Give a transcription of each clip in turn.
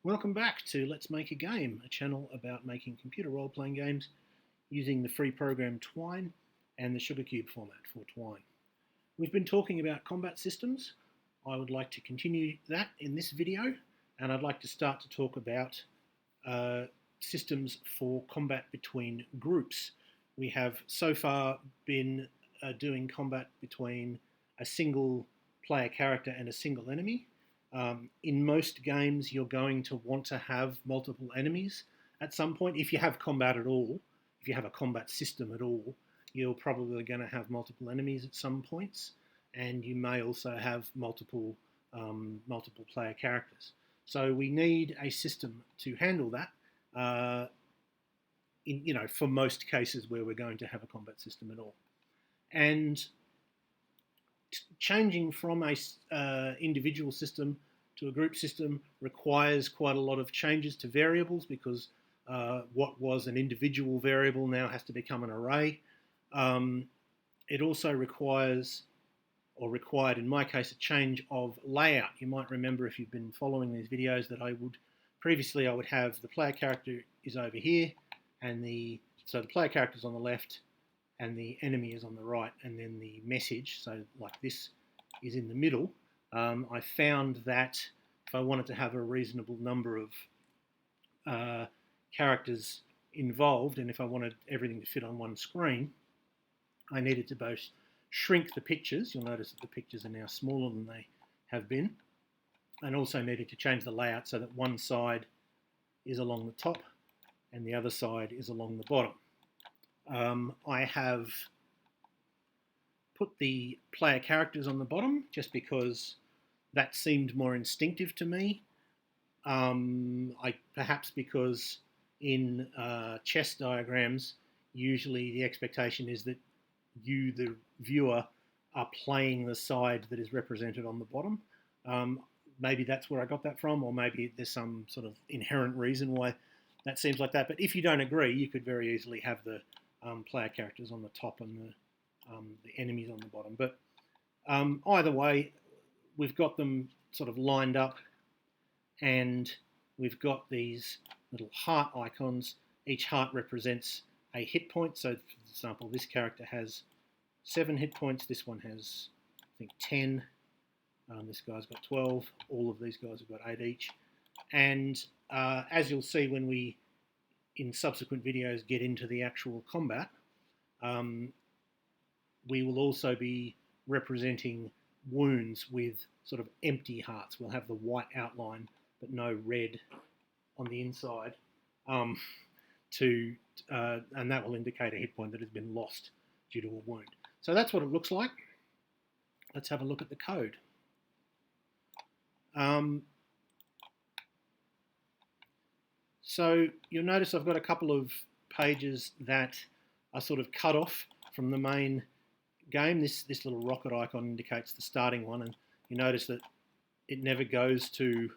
Welcome back to Let's Make a Game, a channel about making computer role-playing games using the free program Twine and the Sugarcube format for Twine. We've been talking about combat systems. I would like to continue that in this video, and I'd like to start to talk about systems for combat between groups. We have so far been doing combat between a single player character and a single enemy. In most games, you're going to want to have multiple enemies at some point. If you have combat at all, if you have a combat system at all, you're probably going to have multiple enemies at some points, and you may also have multiple player characters. So we need a system to handle that. For most cases where we're going to have a combat system at all, and changing from a individual system to a group system requires quite a lot of changes to variables, because what was an individual variable now has to become an array. It also required in my case, a change of layout. You might remember, if you've been following these videos, that I would have the player character is over here, and so the player character is on the left, and the enemy is on the right, and then the message, so like this, is in the middle. I found that if I wanted to have a reasonable number of characters involved, and if I wanted everything to fit on one screen, I needed to both shrink the pictures. You'll notice that the pictures are now smaller than they have been, and also needed to change the layout so that one side is along the top and the other side is along the bottom. I have put the player characters on the bottom just because that seemed more instinctive to me. Perhaps because in chess diagrams, usually the expectation is that you, the viewer, are playing the side that is represented on the bottom. Maybe that's where I got that from, or maybe there's some sort of inherent reason why that seems like that. But if you don't agree, you could very easily have the player characters on the top and the enemies on the bottom. But either way, we've got them sort of lined up, and we've got these little heart icons. Each heart represents a hit point. So, for example, this character has 7 hit points. This one has, I think, 10. This guy's got 12. All of these guys have got 8 each. And as you'll see when we, in subsequent videos, get into the actual combat, we will also be representing wounds with sort of empty hearts. We'll have the white outline but no red on the inside, and that will indicate a hit point that has been lost due to a wound. So that's what it looks like. Let's have a look at the code. So you'll notice I've got a couple of pages that are sort of cut off from the main game. This little rocket icon indicates the starting one, and you notice that it never goes to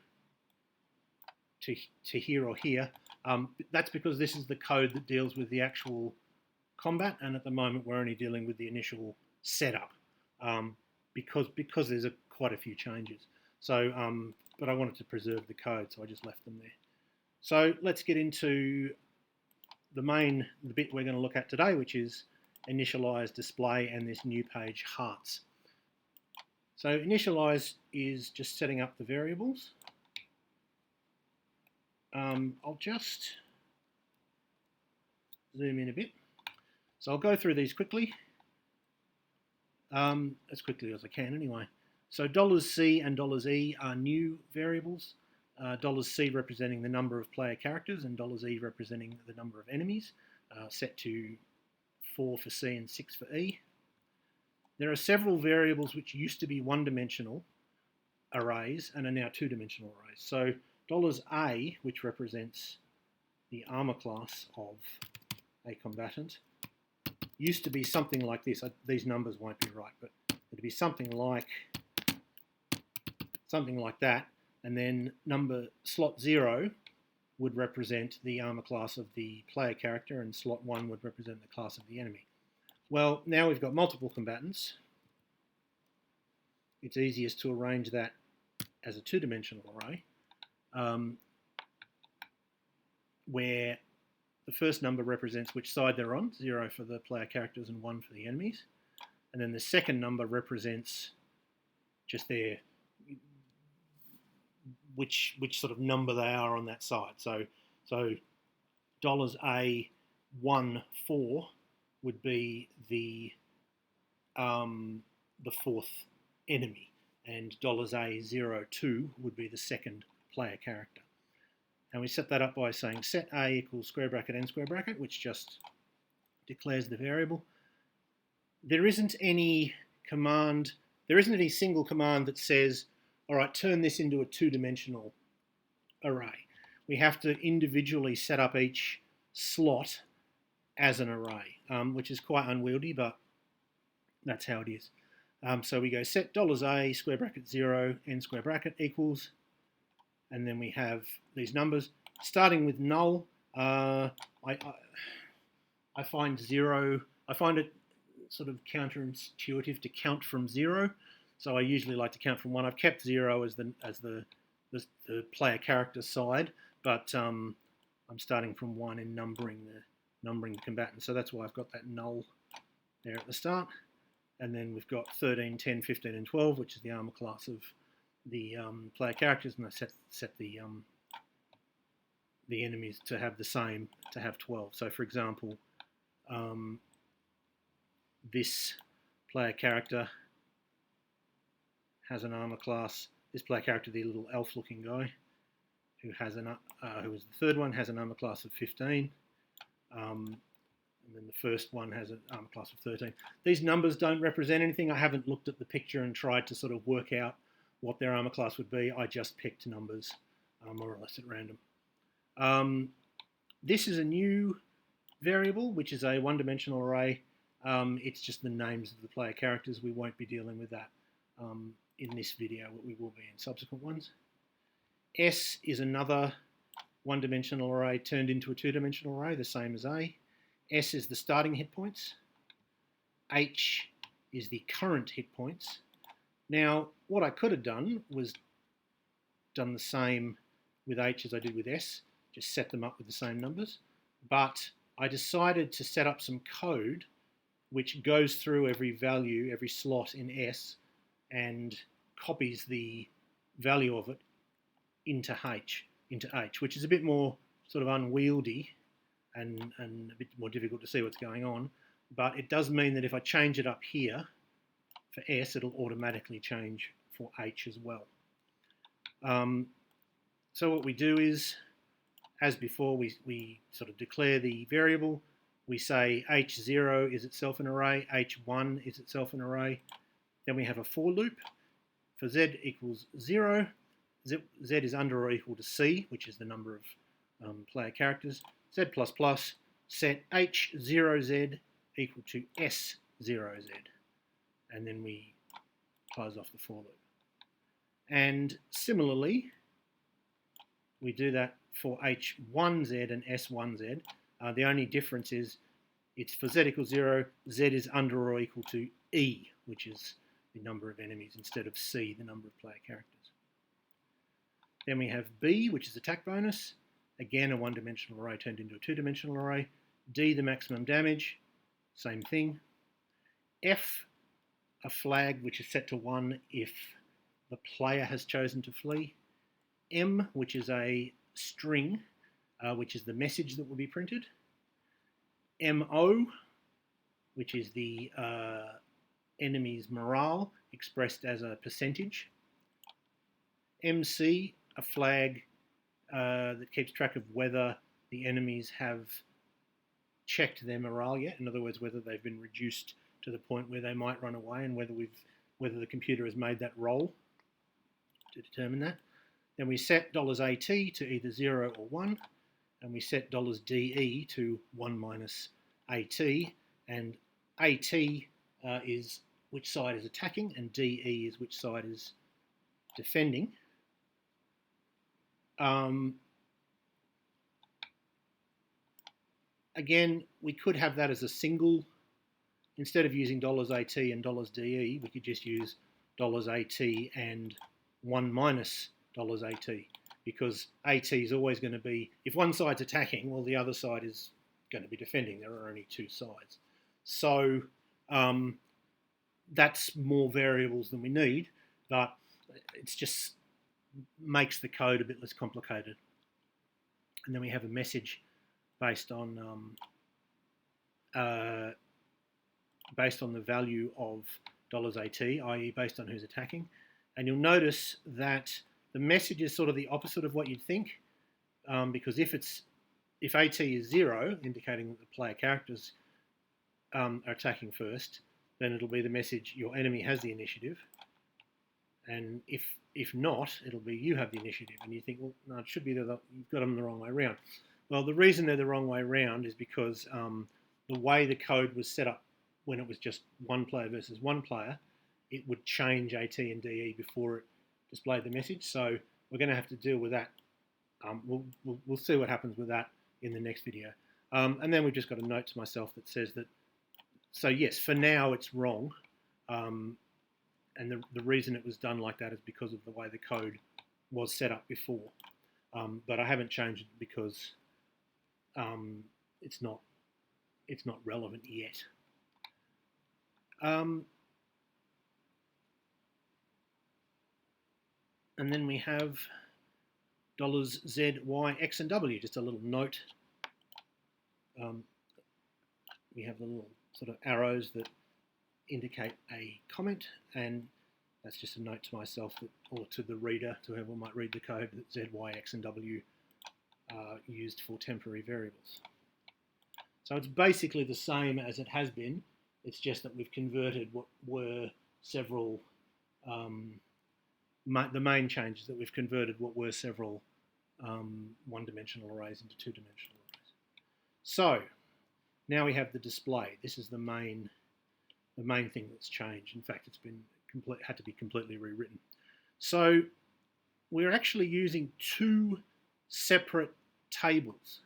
here or here. That's because this is the code that deals with the actual combat, and at the moment we're only dealing with the initial setup, because there's quite a few changes. So, but I wanted to preserve the code, so I just left them there. So let's get into the bit we're going to look at today, which is initialize, display, and this new page hearts. So initialize is just setting up the variables. I'll just zoom in a bit. So I'll go through these quickly, as quickly as I can anyway. So $C and $E are new variables. $C representing the number of player characters, and $E representing the number of enemies, set to 4 for C and 6 for E. There are several variables which used to be one-dimensional arrays and are now two-dimensional arrays. So $A, which represents the armor class of a combatant, used to be something like this. These numbers won't be right, but it'd be something like that. And then slot 0 would represent the armor class of the player character, and slot 1 would represent the class of the enemy. Well, now we've got multiple combatants. It's easiest to arrange that as a two-dimensional array. where the first number represents which side they're on, 0 for the player characters and 1 for the enemies. And then the second number represents just their which sort of number they are on that side. So $A14 would be the fourth enemy, and $A02 would be the second player character. And we set that up by saying set A equals square bracket n square bracket, which just declares the variable. There isn't any single command that says, all right, turn this into a two-dimensional array. We have to individually set up each slot as an array, which is quite unwieldy, but that's how it is. So we go set $A square bracket 0 n square bracket equals, and then we have these numbers starting with null. I find it sort of counterintuitive to count from 0, so I usually like to count from 1. I've kept 0 as the player character side, but I'm starting from 1 and numbering the combatant. So that's why I've got that null there at the start. And then we've got 13, 10, 15, and 12, which is the armor class of the player characters, and I set the enemies to have the same, to have 12. So for example, this player character has an armor class. This player character, the little elf-looking guy, who is the third one, has an armor class of 15. And then the first one has an armor class of 13. These numbers don't represent anything. I haven't looked at the picture and tried to sort of work out what their armor class would be. I just picked numbers more or less at random. This is a new variable, which is a one-dimensional array. It's just the names of the player characters. We won't be dealing with that in this video, but we will be in subsequent ones. S is another one-dimensional array turned into a two-dimensional array, the same as A. S is the starting hit points. H is the current hit points. Now, what I could have done was done the same with H as I did with S, just set them up with the same numbers, but I decided to set up some code which goes through every value, every slot in S, and copies the value of it into H, which is a bit more sort of unwieldy and a bit more difficult to see what's going on, but it does mean that if I change it up here for S, it'll automatically change for H as well. So what we do is, as before, we sort of declare the variable. We say H0 is itself an array, H1 is itself an array. Then we have a for loop. For Z equals 0, Z is under or equal to C, which is the number of player characters. Z++, set H0Z equal to S0Z. And then we close off the for loop. And similarly, we do that for H1Z and S1Z. The only difference is it's for Z equals 0, Z is under or equal to E, which is the number of enemies, instead of C, the number of player characters. Then we have B, which is attack bonus. Again, a one-dimensional array turned into a two-dimensional array. D, the maximum damage, same thing. F, a flag which is set to 1 if the player has chosen to flee. M, which is a string, which is the message that will be printed. MO, which is the enemy's morale expressed as a percentage. MC, a flag that keeps track of whether the enemies have checked their morale yet. In other words, whether they've been reduced to the point where they might run away, and whether the computer has made that roll to determine that. Then we set $AT to either 0 or 1, and we set $DE to 1 minus AT, and AT is which side is attacking, and DE is which side is defending. Again, we could have that as a single. Instead of using $AT and $DE, we could just use $AT and 1 minus $AT. because AT is always going to be, if one side's attacking, well, the other side is going to be defending. There are only two sides. So that's more variables than we need, but it's just makes the code a bit less complicated. And then we have a message based on the value of $AT, i.e. based on who's attacking. And you'll notice that the message is sort of the opposite of what you'd think, because if AT is 0, indicating that the player characters are attacking first, then it'll be the message your enemy has the initiative. And if not, it'll be you have the initiative. And you think, well, no, it should be you've got them the wrong way around. Well, the reason they're the wrong way around is because the way the code was set up when it was just one player versus one player, it would change AT and DE before it displayed the message. So we're going to have to deal with that. We'll see what happens with that in the next video. And then we've just got a note to myself that says that, so yes, for now it's wrong. And the reason it was done like that is because of the way the code was set up before. But I haven't changed it because it's not relevant yet. And then we have $Z, Y, X, and W, just a little note. We have the little sort of arrows that indicate a comment, and that's just a note to myself that, or to the reader, to whoever might read the code, that Z, Y, X, and W are used for temporary variables. So it's basically the same as it has been. It's just that we've converted what were several, the main change is that we've converted what were several one-dimensional arrays into two-dimensional arrays. So now we have the display. This is the main thing that's changed. In fact, it's been had to be completely rewritten. So we're actually using two separate tables.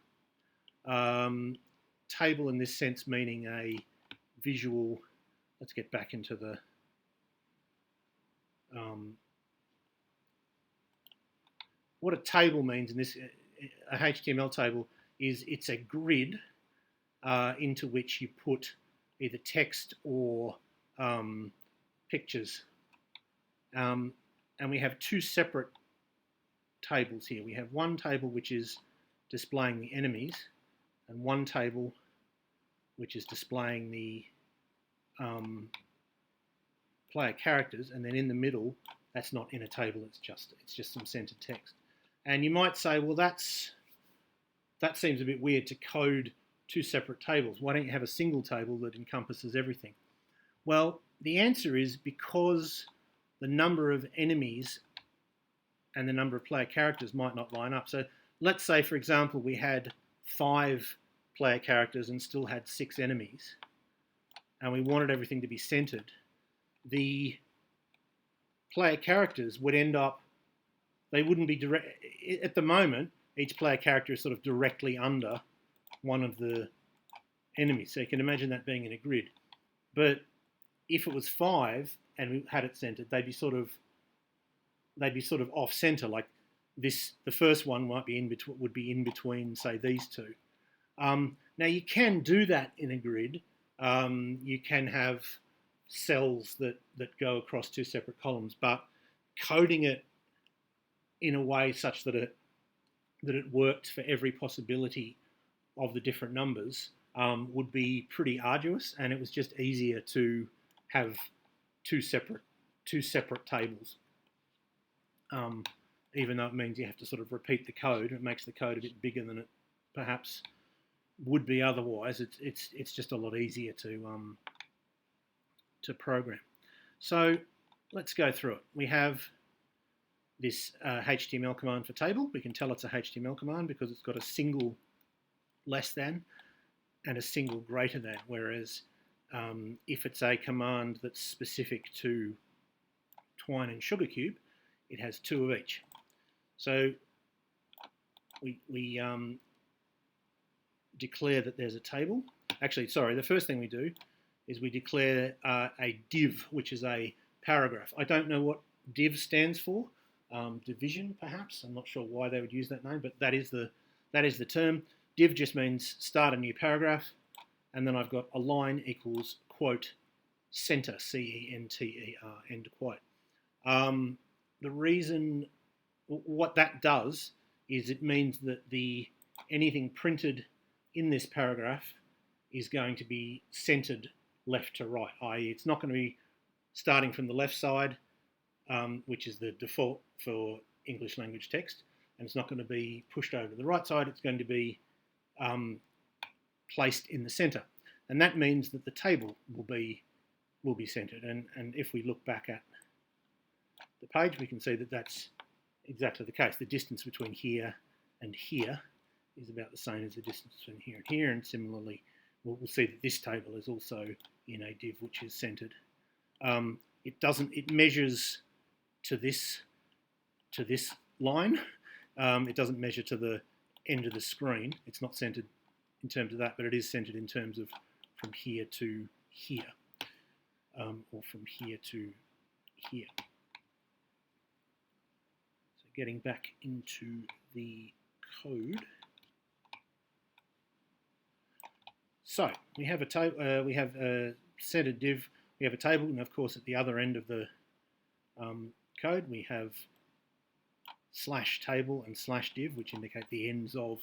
Table in this sense meaning a visual. Let's get back into the what a table means in this, a HTML table is it's a grid into which you put either text or pictures. And we have two separate tables here. We have one table which is displaying the enemies, and one table which is displaying the player characters, and then in the middle, that's not in a table, it's just some centered text. And you might say, well, that seems a bit weird to code two separate tables. Why don't you have a single table that encompasses everything? Well, the answer is because the number of enemies and the number of player characters might not line up. So let's say, for example, we had 5 player characters and still had 6 enemies, and we wanted everything to be centered. The player characters would end up, they wouldn't be direct. At the moment, each player character is sort of directly under one of the enemies. So you can imagine that being in a grid. But if it was 5 and we had it centered, they'd be sort of off center. Like this, the first one would be in between, say, these two. Now you can do that in a grid. You can have cells that go across 2 separate columns, but coding it in a way such that it worked for every possibility of the different numbers would be pretty arduous, and it was just easier to have two separate tables. Even though it means you have to sort of repeat the code, it makes the code a bit bigger than it perhaps would be otherwise. It's just a lot easier to program. So let's go through it. We have this HTML command for table. We can tell it's a HTML command because it's got a single less than and a single greater than, whereas if it's a command that's specific to Twine and Sugarcube, it has 2 of each. So we declare that there's a table. Actually, sorry, the first thing we do is we declare a div, which is a paragraph. I don't know what div stands for. division, perhaps. I'm not sure why they would use that name, but that is the term. Div just means start a new paragraph, and then I've got align equals quote center, C-E-N-T-E-R, end quote. The reason, what that does is it means that anything printed in this paragraph is going to be centered left to right, i.e. it's not going to be starting from the left side, which is the default for English language text, and it's not going to be pushed over to the right side, it's going to be placed in the center. And that means that the table will be centered. And if we look back at the page, we can see that that's exactly the case. The distance between here and here is about the same as the distance between here and here, and similarly we'll see that this table is also in a div which is centered. It measures to this line. It doesn't measure to the end of the screen. It's not centered in terms of that, but it is centered in terms of from here to here, or from here to here. So getting back into the code. So we have a table. We have a centered div. We have a table, and of course at the other end of the code we have slash table and slash div, which indicate the ends of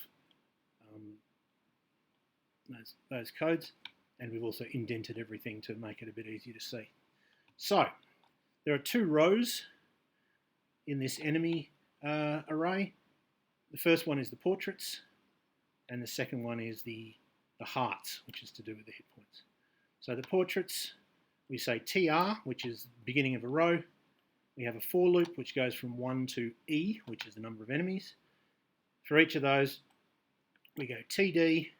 those codes, and we've also indented everything to make it a bit easier to see. So there are two rows in this enemy array. The first one is the portraits, and the second one is the hearts, which is to do with the hit points. So the portraits, we say TR, which is the beginning of a row. We have a for loop, which goes from 1 to E, which is the number of enemies. For each of those, we go TD,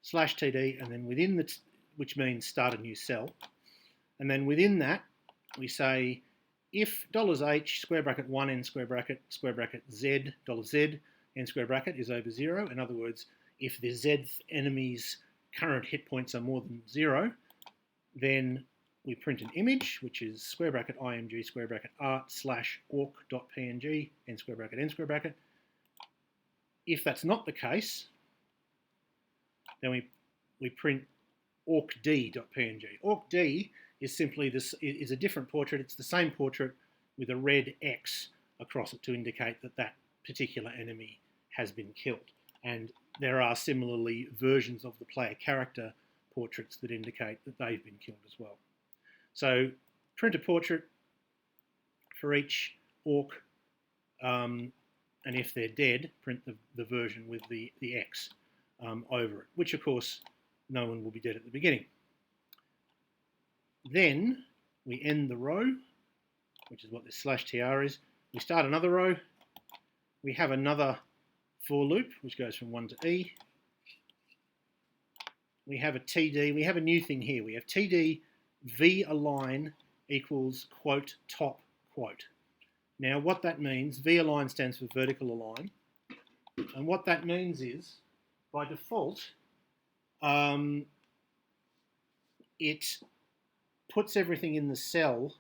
slash TD, and then within which means start a new cell. And then within that, we say if $H, square bracket 1, end square bracket Z, $Z, end square bracket is over 0. In other words, if the Zth enemy's current hit points are more than 0, then we print an image, which is square bracket img square bracket art slash orc.png, end square bracket, end square bracket. If that's not the case, then we print orcd.png. Orcd is simply is a different portrait. It's the same portrait with a red X across it to indicate that that particular enemy has been killed. And there are similarly versions of the player character portraits that indicate that they've been killed as well. So print a portrait for each orc, and if they're dead, print the version with the X over it, which of course no one will be dead at the beginning. Then we end the row, which is what this slash tr is. We start another row. We have another for loop, which goes from 1 to E. We have a TD. We have a new thing here. We have TD v align equals quote top quote. Now what that means, v align stands for vertical align, and what that means is, by default, it puts everything in the cell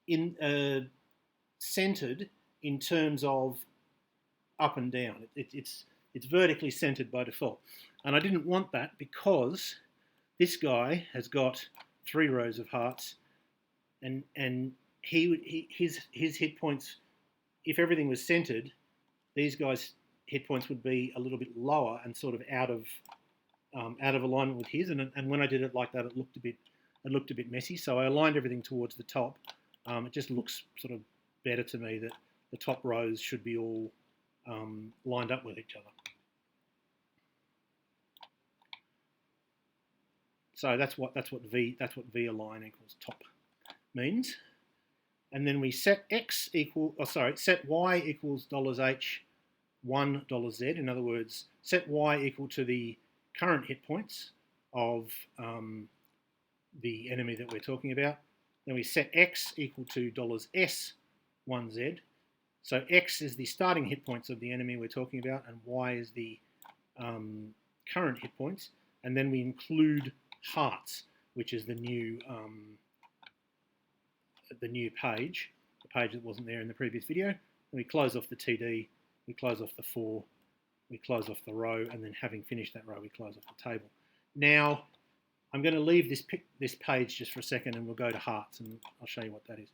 in centered in terms of up and down. It's vertically centered by default, and I didn't want that because this guy has got 3 rows of hearts, and his hit points, if everything was centered, these guys' hit points would be a little bit lower and sort of out of alignment with his. And when I did it like that, it looked a bit messy. So I aligned everything towards the top. It just looks sort of better to me that the top rows should be all lined up with each other. So that's what v align equals top means. And then we set set y equals $H $1 in other words, set y equal to the current hit points of the enemy that we're talking about. Then we set x equal to $S 1Z. So x is the starting hit points of the enemy we're talking about, and y is the current hit points. And then we include hearts, which is the new page, the page that wasn't there in the previous video. And we close off the TD, we close off the 4, we close off the row, and then having finished that row, we close off the table. Now, I'm going to leave this page just for a second, and we'll go to hearts, and I'll show you what that is.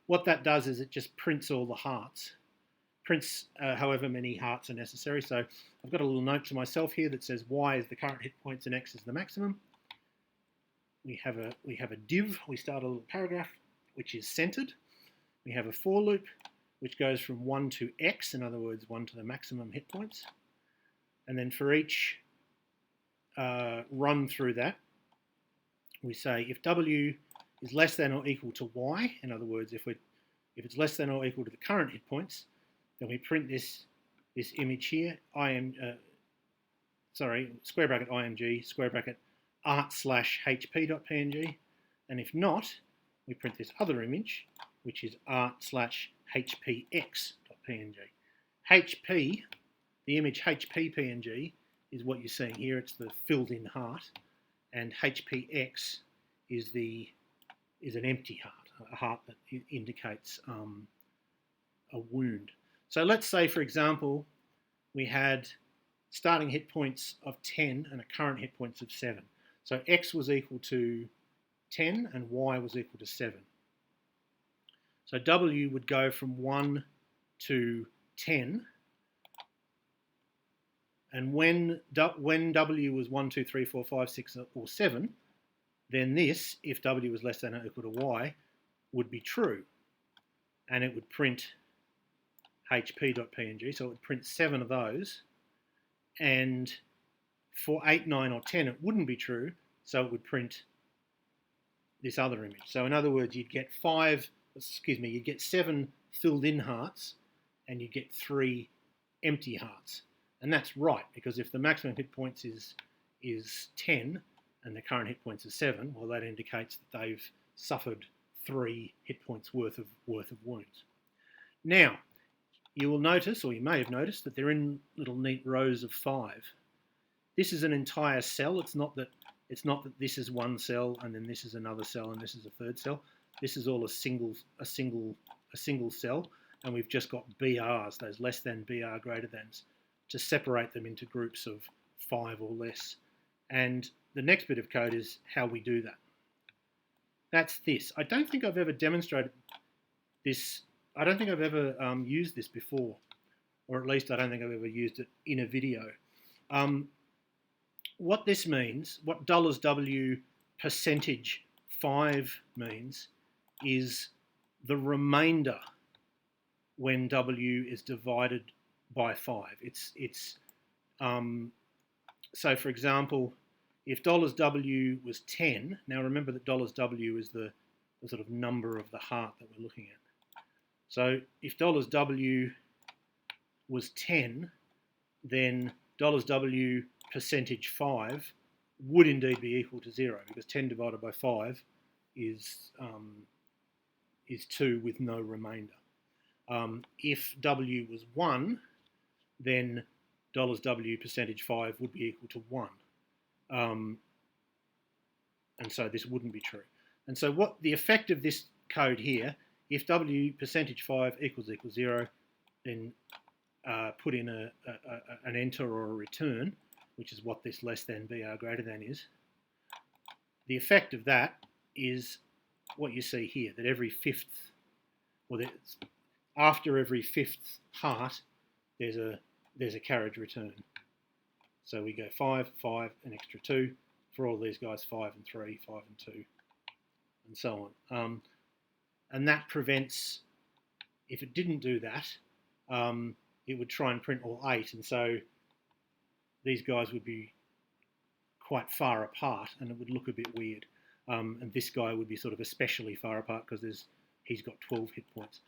What that does is it just prints all the hearts, prints however many hearts are necessary. So I've got a little note to myself here that says Y is the current hit points and X is the maximum. We have a div, we start a little paragraph, which is centered. We have a for loop, which goes from 1 to X, in other words, 1 to the maximum hit points. And then for each run through that, we say if W is less than or equal to Y, in other words, if it's less than or equal to the current hit points, then we print this image here, square bracket img, square bracket art/hp.png, and if not, we print this other image, which is art/hpx.png. HP, the image HP.png is what you're seeing here. It's the filled-in heart, and HPX is an empty heart, a heart that indicates a wound. So let's say, for example, we had starting hit points of 10 and a current hit points of 7. So X was equal to 10 and Y was equal to 7. So W would go from 1 to 10. And when W was 1, 2, 3, 4, 5, 6, or 7, then this, if W was less than or equal to Y, would be true. And it would print hp.png, so it would print 7 of those. And for 8, 9, or 10, it wouldn't be true, so it would print this other image. So in other words, you'd get 7 filled-in hearts, and you'd get 3 empty hearts. And that's right, because if the maximum hit points is 10 and the current hit points is 7, well, that indicates that they've suffered 3 hit points worth of wounds. Now, you will notice, or you may have noticed, that they're in little neat rows of 5. This is an entire cell. It's not that this is one cell and then this is another cell and this is a third cell. This is all a single cell, and we've just got BRs, those less than, BR, greater thans, to separate them into groups of 5 or less. And the next bit of code is how we do that. That's this. I don't think I've ever demonstrated this. I don't think I've ever used this before, or at least I don't think I've ever used it in a video. What this means, what $W %5 means, is the remainder when W is divided by 5. So for example, if $W was 10, now remember that $W is the sort of number of the heart that we're looking at. So if $W was 10, then $W %5 would indeed be equal to 0, because 10 divided by 5 is 2 with no remainder. If W was 1, then $W %5 would be equal to 1. And so this wouldn't be true. And so what the effect of this code here, if W %5 equals 0, then put in an enter or a return, which is what this less than, BR, greater than is. The effect of that is what you see here, that every fifth, or after every fifth heart, there's a carriage return. So we go 5, 5, an extra 2. For all these guys, 5 and 3, 5 and 2, and so on. And that prevents, if it didn't do that, it would try and print all 8, and so these guys would be quite far apart, and it would look a bit weird. And this guy would be sort of especially far apart because he's got 12 hit points.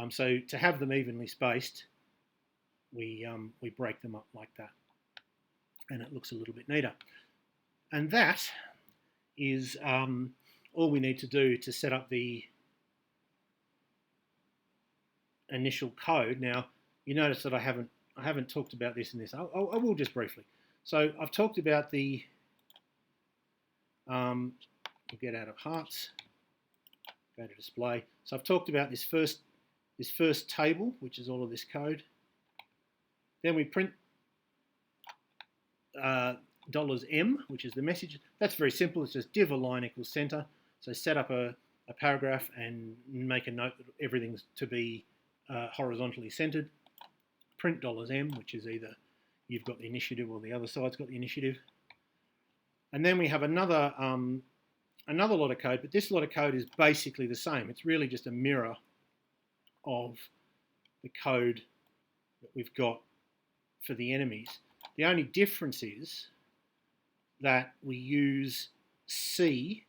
So to have them evenly spaced, we break them up like that, and it looks a little bit neater. And that is all we need to do to set up the initial code. Now, you notice that I haven't talked about this in this. I will just briefly. So I've talked about the we'll get out of hearts, go to display. So I've talked about this first this first table, which is all of this code. Then we print $M, which is the message. That's very simple. It's just div align equals center. So set up a paragraph and make a note that everything's to be horizontally centered. Print $M, which is either you've got the initiative or the other side's got the initiative. And then we have another lot of code, but this lot of code is basically the same. It's really just a mirror of the code that we've got for the enemies. The only difference is that we use C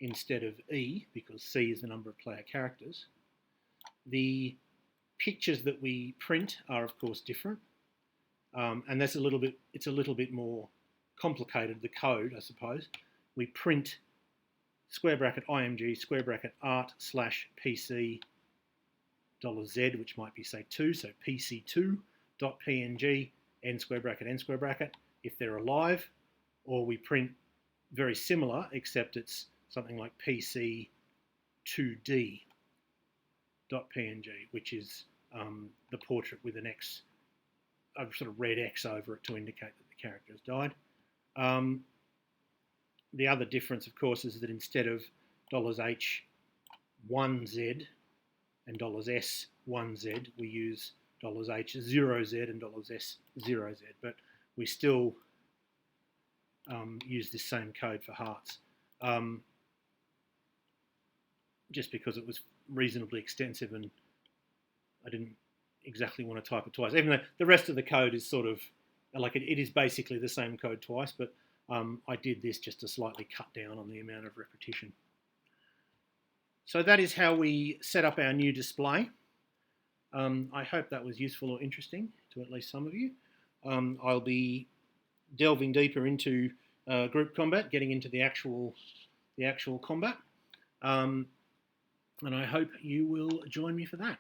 instead of E, because C is the number of player characters. The pictures that we print are, of course, different, and that's it's a little bit more complicated, the code, I suppose. We print square bracket img square bracket art / pc $Z, which might be, say, 2, so pc2.png n square bracket if they're alive, or we print very similar, except it's something like pc2d.png, which is the portrait with an X, a sort of red X over it to indicate that the character has died. The other difference, of course, is that instead of $H1Z and $S1Z, we use $H0Z and $S0Z, but we still use this same code for hearts, just because it was reasonably extensive and I didn't exactly want to type it twice, even though the rest of the code is sort of like it is basically the same code twice, but I did this just to slightly cut down on the amount of repetition. So that is how we set up our new display. I hope that was useful or interesting to at least some of you. I'll be delving deeper into group combat, getting into the actual combat, and I hope you will join me for that.